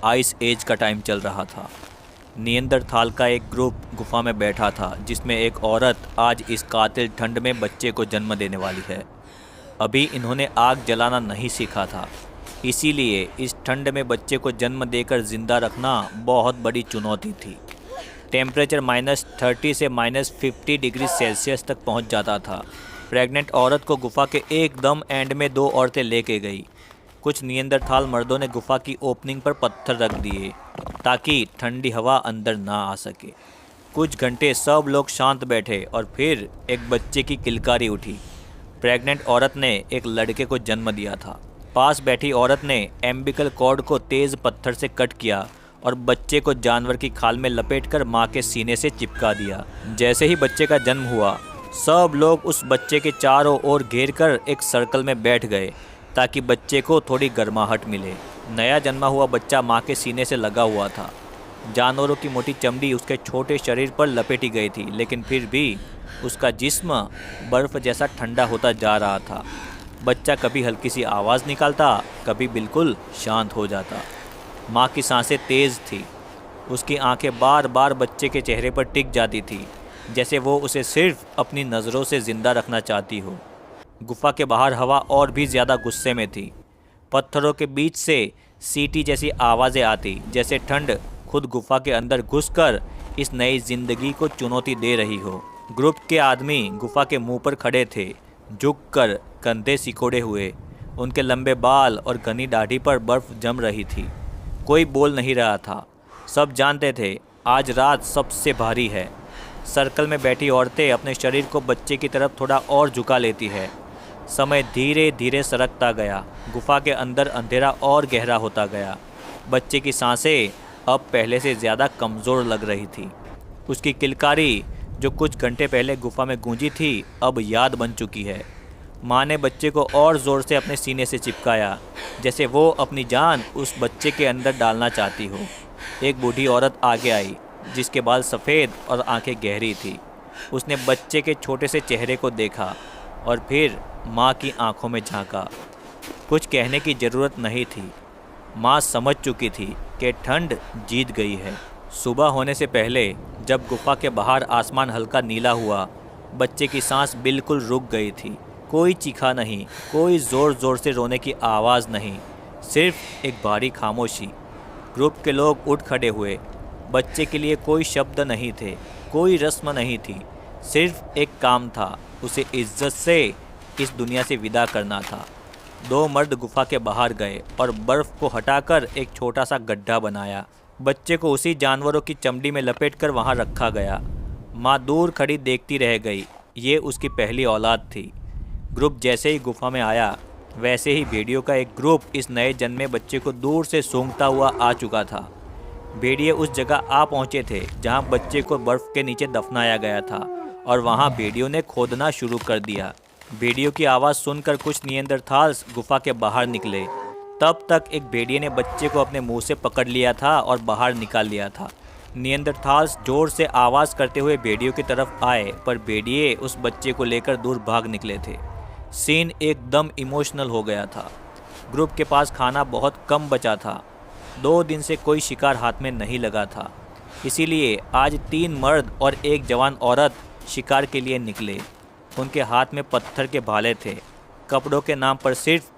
Ice as का time चल रहा था। नियंदरथाल का एक ग्रुप गुफा में बैठा था जिसमें एक औरत आज इस कातिल ठंड में बच्चे को जन्म देने वाली है। अभी इन्होंने आग जलाना नहीं सीखा था, इसीलिए इस ठंड में बच्चे को जन्म देकर ज़िंदा रखना बहुत बड़ी चुनौती थी। टेम्परेचर -30 से -50 डिग्री सेल्सियस तक पहुंच जाता था। प्रेग्नेंट औरत को गुफा के एकदम एंड में 2 औरतें लेके गई। कुछ नियंदरथाल मर्दों ने गुफा की ओपनिंग पर पत्थर रख दिए ताकि ठंडी हवा अंदर ना आ सके। कुछ घंटे सब लोग शांत बैठे और फिर एक बच्चे की किलकारी उठी। प्रेग्नेंट औरत ने एक लड़के को जन्म दिया था। पास बैठी औरत ने एम्बिकल कॉर्ड को तेज़ पत्थर से कट किया और बच्चे को जानवर की खाल में लपेटकर मां के सीने से चिपका दिया। जैसे ही बच्चे का जन्म हुआ, सब लोग उस बच्चे के चारों ओर घेर कर एक सर्कल में बैठ गए ताकि बच्चे को थोड़ी गर्माहट मिले। नया जन्मा हुआ बच्चा मां के सीने से लगा हुआ था। जानवरों की मोटी चमड़ी उसके छोटे शरीर पर लपेटी गई थी, लेकिन फिर भी उसका जिस्म बर्फ़ जैसा ठंडा होता जा रहा था। बच्चा कभी हल्की सी आवाज़ निकालता, कभी बिल्कुल शांत हो जाता। माँ की सांसें तेज़ थी। उसकी आंखें बार बार बच्चे के चेहरे पर टिक जाती थी, जैसे वो उसे सिर्फ अपनी नज़रों से ज़िंदा रखना चाहती हो। गुफा के बाहर हवा और भी ज़्यादा गुस्से में थी। पत्थरों के बीच से सीटी जैसी आवाज़ें आती, जैसे ठंड खुद गुफा के अंदर घुसकर इस नई ज़िंदगी को चुनौती दे रही हो। ग्रुप के आदमी गुफा के मुंह पर खड़े थे, झुककर, कंधे सिकोड़े हुए। उनके लंबे बाल और घनी दाढ़ी पर बर्फ़ जम रही थी। कोई बोल नहीं रहा था। सब जानते थे आज रात सबसे भारी है। सर्कल में बैठी औरतें अपने शरीर को बच्चे की तरफ थोड़ा और झुका लेती है। समय धीरे धीरे सरकता गया। गुफा के अंदर अंधेरा और गहरा होता गया। बच्चे की सांसें अब पहले से ज़्यादा कमज़ोर लग रही थी। उसकी किलकारी जो कुछ घंटे पहले गुफा में गूंजी थी, अब याद बन चुकी है। माँ ने बच्चे को और ज़ोर से अपने सीने से चिपकाया, जैसे वो अपनी जान उस बच्चे के अंदर डालना चाहती हो। एक बूढ़ी औरत आगे आई, जिसके बाल सफ़ेद और आंखें गहरी थी। उसने बच्चे के छोटे से चेहरे को देखा और फिर माँ की आंखों में झांका। कुछ कहने की ज़रूरत नहीं थी। माँ समझ चुकी थी कि ठंड जीत गई है। सुबह होने से पहले जब गुफा के बाहर आसमान हल्का नीला हुआ, बच्चे की सांस बिल्कुल रुक गई थी। कोई चीखा नहीं, कोई ज़ोर ज़ोर से रोने की आवाज़ नहीं, सिर्फ एक भारी खामोशी। ग्रुप के लोग उठ खड़े हुए। बच्चे के लिए कोई शब्द नहीं थे, कोई रस्म नहीं थी, सिर्फ एक काम था, उसे इज्जत से इस दुनिया से विदा करना था। 2 मर्द गुफा के बाहर गए और बर्फ़ को हटाकर एक छोटा सा गड्ढा बनाया। बच्चे को उसी जानवरों की चमड़ी में लपेटकर वहाँ रखा गया। माँ दूर खड़ी देखती रह गई। ये उसकी पहली औलाद थी। ग्रुप जैसे ही गुफा में आया, वैसे ही भेड़ियों का एक ग्रुप इस नए जन्मे बच्चे को दूर से सूंघता हुआ आ चुका था। भेड़िए उस जगह आ पहुँचे थे जहाँ बच्चे को बर्फ़ के नीचे दफनाया गया था, और वहाँ भेड़ियों ने खोदना शुरू कर दिया। भेड़ियों की आवाज़ सुनकर कुछ नियंदरथाल्स गुफा के बाहर निकले। तब तक एक भेड़िए ने बच्चे को अपने मुंह से पकड़ लिया था और बाहर निकाल लिया था। नियंदरथाल्स जोर से आवाज़ करते हुए भेड़ियों की तरफ आए, पर भेड़िए उस बच्चे को लेकर दूर भाग निकले थे। सीन एकदम इमोशनल हो गया था। ग्रुप के पास खाना बहुत कम बचा था। 2 दिन से कोई शिकार हाथ में नहीं लगा था, इसीलिए आज 3 मर्द और एक जवान औरत शिकार के लिए निकले। उनके हाथ में पत्थर के भाले थे। कपड़ों के नाम पर सिर्फ